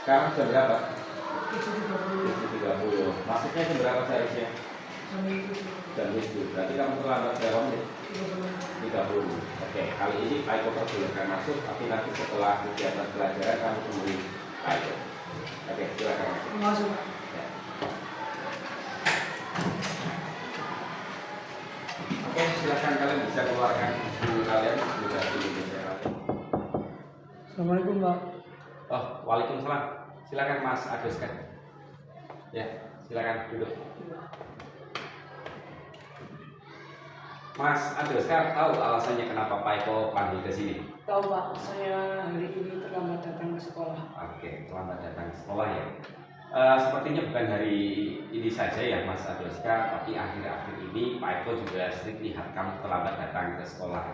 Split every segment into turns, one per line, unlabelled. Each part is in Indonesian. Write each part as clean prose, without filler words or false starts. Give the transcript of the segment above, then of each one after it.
Sekarang jam berapa?
7.30.
7.30. Masuknya jam berapa seharusnya? Jam 7. Berarti kamu terlambat berapa menit? 30. Oke, kali ini Pak Eko perbolehkan masuk, tapi nanti setelah kegiatan pelajaran kamu temui Pak Eko. Oke, silakan masuk.
Masuk.
Ya. Oke, silakan kalian bisa keluarkan buku kalian sudah di Indonesia kalian.
Assalamualaikum, Pak.
Oh, waalaikumsalam. Silakan Mas Agus kan. Ya, silakan duduk. Mas Agus kan tahu alasannya kenapa Pak Eko panggil ke sini?
Tahu, Pak, saya hari ini terlambat datang ke sekolah.
Oke, terlambat datang ke sekolah ya. Sepertinya bukan hari ini saja ya Mas Adoska, tapi akhir-akhir ini Pak Eko juga sering lihat kamu terlambat datang ke sekolah.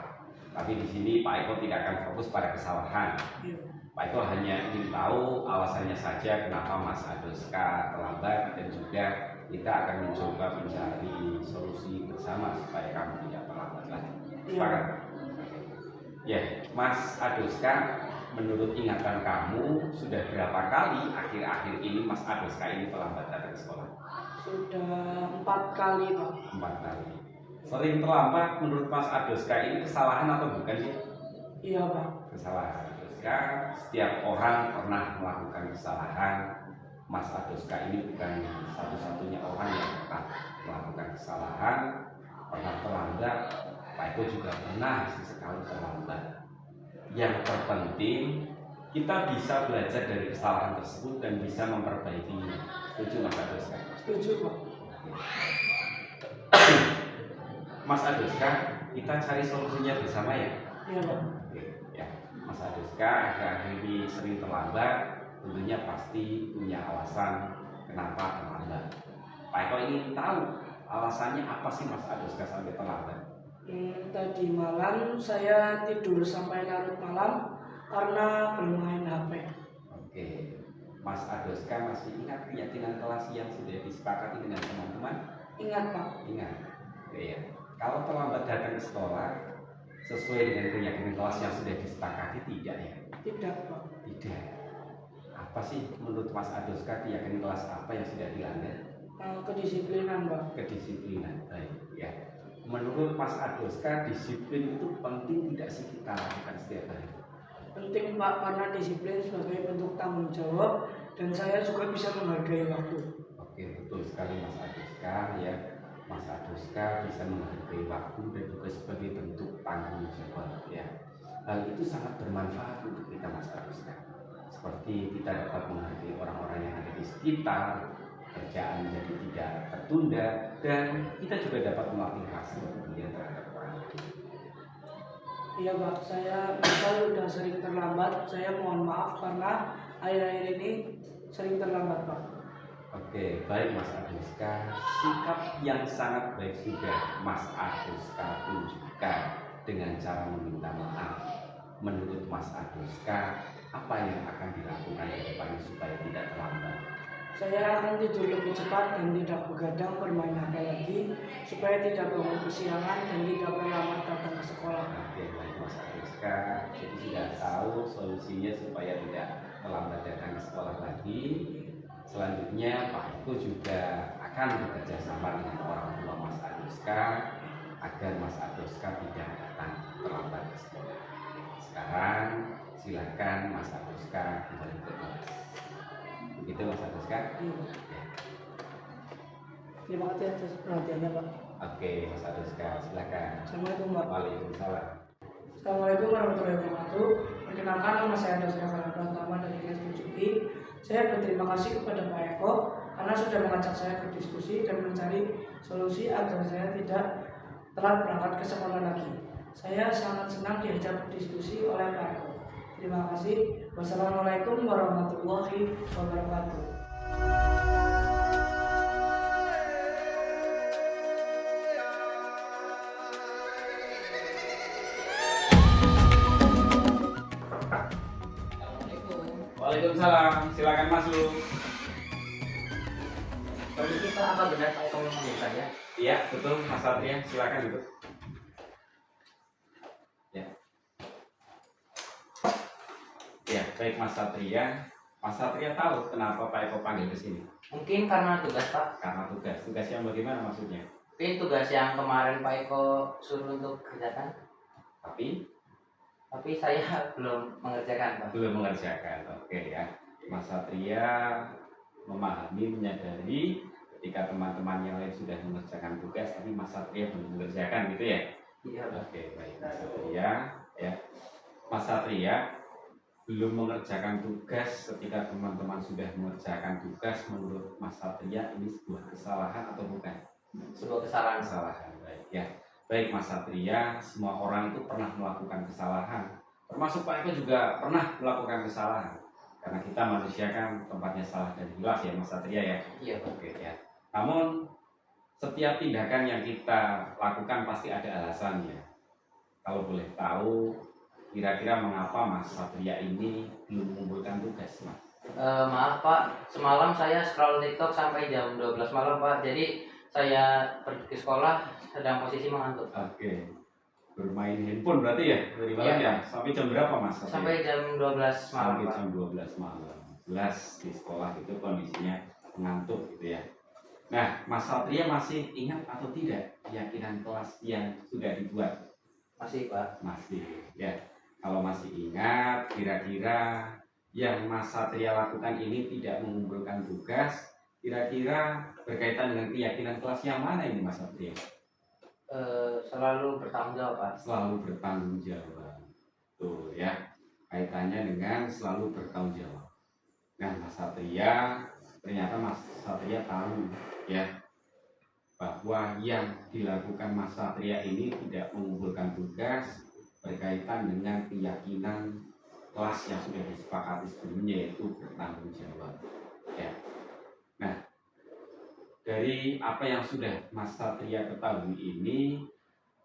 Tapi di sini Pak Eko tidak akan fokus pada kesalahan.
Iya.
Pak Eko hanya ingin tahu alasannya saja kenapa Mas Adoska terlambat, dan juga kita akan mencoba mencari solusi bersama supaya kamu tidak terlambat lagi. Sepakat? Ya, Mas Adoska, menurut ingatan kamu sudah berapa kali akhir-akhir ini Mas Adoska ini terlambat datang ke sekolah?
Sudah 4 kali, Pak.
4 kali. Sering terlambat menurut Mas Adoska ini kesalahan atau bukan sih?
Iya, Pak.
Kesalahan. Adoska, setiap orang pernah melakukan kesalahan. Mas Adoska ini bukan satu-satunya orang yang pernah melakukan kesalahan, pernah terlambat. Pak Eko juga pernah sesekali terlambat. Yang terpenting kita bisa belajar dari kesalahan tersebut dan bisa memperbaikinya. Setuju Mas Adoska?
Setuju, Pak.
Mas Adoska, kita cari solusinya bersama ya.
Iya, Pak.
Oke, ya. Mas Adoska akhir-akhir ini sering terlambat. Tentunya pasti punya alasan kenapa terlambat. Pak Eko ingin tahu alasannya apa sih Mas Adoska sampai terlambat?
Tadi malam saya tidur sampai larut malam karena bermain HP.
Oke, Mas Adoska masih ingat keyakinan kelas yang sudah disepakati dengan teman-teman?
Ingat, Pak.
Ingat. Oke ya. Kalau terlambat datang ke sekolah sesuai dengan keyakinan kelas yang sudah disepakati tidak ya?
Tidak, Pak.
Tidak. Apa sih menurut Mas Adoska keyakinan kelas apa yang sudah dilanggar?
Kedisiplinan, Pak.
Kedisiplinan. Baik ya. Menurut Mas Adoska, disiplin itu penting tidak sih kita lakukan setiap hari?
Penting, Pak, karena disiplin sebagai bentuk tanggung jawab dan saya juga bisa menghargai waktu.
Oke, betul sekali Mas Adoska ya. Mas Adoska bisa menghargai waktu dan juga sebagai bentuk tanggung jawab ya. Hal itu sangat bermanfaat untuk kita Mas Adoska. Seperti kita dapat menghargai orang-orang yang ada di sekitar, kerjaan jadi tidak tertunda, dan kita juga dapat melatih rasa kepedulian terhadap orang lain.
Iya, Pak, saya misal udah sering terlambat, saya mohon maaf karena akhir-akhir ini sering terlambat, Pak.
Oke, baik Mas Adoska, sikap yang sangat baik sudah Mas Adoska tunjukkan dengan cara meminta maaf. Menurut Mas Adoska, apa yang akan dilakukan ke depannya supaya tidak terlambat?
Saya akan tidur lebih cepat dan tidak begadang bermain HP lagi supaya tidak bangun kesiangan dan tidak terlambat datang ke sekolah.
Oke, baik Mas Adoska, jadi sudah tahu solusinya supaya tidak terlambat datang ke sekolah lagi. Selanjutnya Pak Eko juga akan bekerja sama dengan orang tua Mas Adoska agar Mas Adoska tidak datang terlambat ke sekolah. Sekarang silakan Mas Adoska kembali ke kelas. Begitu Mas Adoska?
Iya, Pak. Terima kasih atas perhatiannya, Pak.
Oke Mas Adoska, silakan.
Assalamualaikum, Pak.
Waalaikumsalam.
Assalamualaikum warahmatullahi wabarakatuh. Perkenalkan, nama saya Doska Kala Pratama dari kelas 7I. Saya berterima kasih kepada Pak Eko karena sudah mengajak saya berdiskusi dan mencari solusi agar saya tidak telat berangkat ke sekolah lagi. Saya sangat senang diajak berdiskusi oleh Pak Eko. Terima kasih. Wassalamualaikum warahmatullahi wabarakatuh.
Waalaikumsalam, silakan masuk.
Permisi Pak, apa benar Pak Eko memanggil saya?
Iya, betul Mas Satria, silakan duduk. Ya. Ya, baik Mas Satria. Mas Satria tahu kenapa Pak Eko panggil ke sini?
Mungkin karena tugas Pak.
Karena tugas. Tugas yang bagaimana maksudnya?
Mungkin tugas yang kemarin Pak Eko suruh untuk kerjakan,
Tapi
tapi saya belum mengerjakan Pak.
belum mengerjakan. Oke ya. Mas Satria memahami, menyadari ketika teman-teman yang lain sudah mengerjakan tugas, tapi Mas Satria belum mengerjakan gitu ya?
Iya Pak.
Oke, baik Mas Satria ya. Mas Satria belum mengerjakan tugas ketika teman-teman sudah mengerjakan tugas. Menurut Mas Satria ini sebuah kesalahan atau bukan?
Sebuah kesalahan.
Kesalahan, baik ya. Baik Mas Satria, semua orang itu pernah melakukan kesalahan. Termasuk Pak Eko juga pernah melakukan kesalahan. Karena kita manusia kan tempatnya salah dan hilaf ya Mas Satria ya.
Iya Pak.
Oke ya. Namun setiap tindakan yang kita lakukan pasti ada alasannya. Kalau boleh tahu, kira-kira mengapa Mas Satria ini belum mengumpulkan tugas, Mas?
Maaf Pak, semalam saya scroll TikTok sampai jam 12 malam Pak. Jadi saya pergi ke sekolah sedang posisi mengantuk.
Oke. Bermain handphone berarti ya dari malam
Iya.
ya? Sampai jam berapa Mas? Satria?
Sampai jam 12 malam
Sampai
Pak.
jam 12 malam. Jelas di sekolah itu kondisinya mengantuk gitu ya. Nah, Mas Satria masih ingat atau tidak keyakinan kelas yang sudah dibuat?
Masih Pak.
Masih ya. Kalau masih ingat, kira-kira yang Mas Satria lakukan ini tidak mengumpulkan tugas, kira-kira berkaitan dengan keyakinan kelas yang mana ini Mas Satria?
Selalu bertanggung jawab Pak.
Selalu bertanggung jawab. Tuh ya, kaitannya dengan selalu bertanggung jawab. Nah, Mas Satria, ternyata Mas Satria tahu ya bahwa yang dilakukan Mas Satria ini tidak mengumpulkan tugas berkaitan dengan keyakinan kelas yang sudah disepakati sebelumnya, yaitu bertanggung jawab ya. Nah, dari apa yang sudah Mas Satria ketahui ini,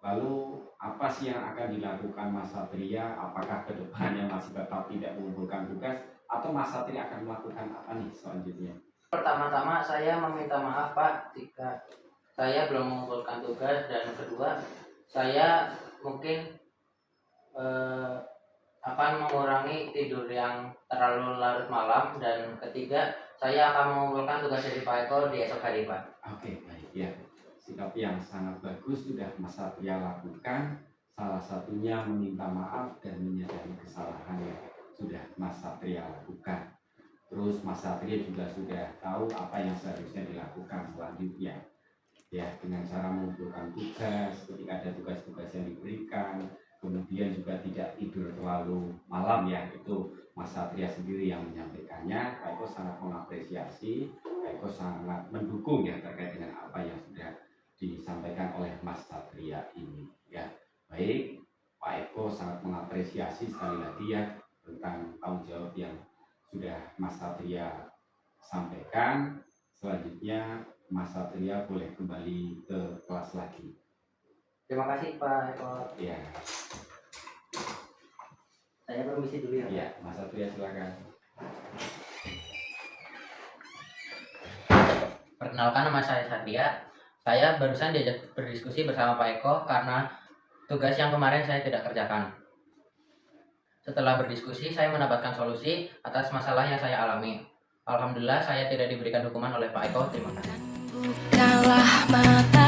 lalu apa sih yang akan dilakukan Mas Satria? Apakah kedepannya masih tetap tidak mengumpulkan tugas, atau Mas Satria akan melakukan apa nih selanjutnya?
Pertama-tama saya meminta maaf Pak jika saya belum mengumpulkan tugas, dan kedua saya mungkin akan mengurangi tidur yang terlalu larut malam, dan ketiga saya akan mengumpulkan tugas dari Pak Eko di esok hari Pak.
Oke, baik ya. Sikap yang sangat bagus sudah Mas Satria lakukan. Salah satunya meminta maaf dan menyadari kesalahan yang sudah Mas Satria lakukan. Terus Mas Satria juga sudah tahu apa yang seharusnya dilakukan selanjutnya. Ya, dengan cara mengumpulkan tugas ketika ada tugas-tugas yang diberikan, kemudian juga tidak tidur terlalu malam ya, itu Mas Satria sendiri yang menyampaikannya. Pak Eko sangat mengapresiasi, Pak Eko sangat mendukung ya terkait dengan apa yang sudah disampaikan oleh Mas Satria ini ya. Baik, Pak Eko sangat mengapresiasi sekali lagi ya tentang tanggung jawab yang sudah Mas Satria sampaikan. Selanjutnya Mas Satria boleh kembali ke kelas lagi.
Terima kasih Pak Eko.
Ya,
Saya permisi dulu ya.
ya Mas Satria silakan.
Perkenalkan, nama saya Satria. Saya barusan diajak berdiskusi bersama Pak Eko karena tugas yang kemarin saya tidak kerjakan. Setelah berdiskusi, saya mendapatkan solusi atas masalah yang saya alami. Alhamdulillah, saya tidak diberikan hukuman oleh Pak Eko. Terima kasih.
Bukanlah mata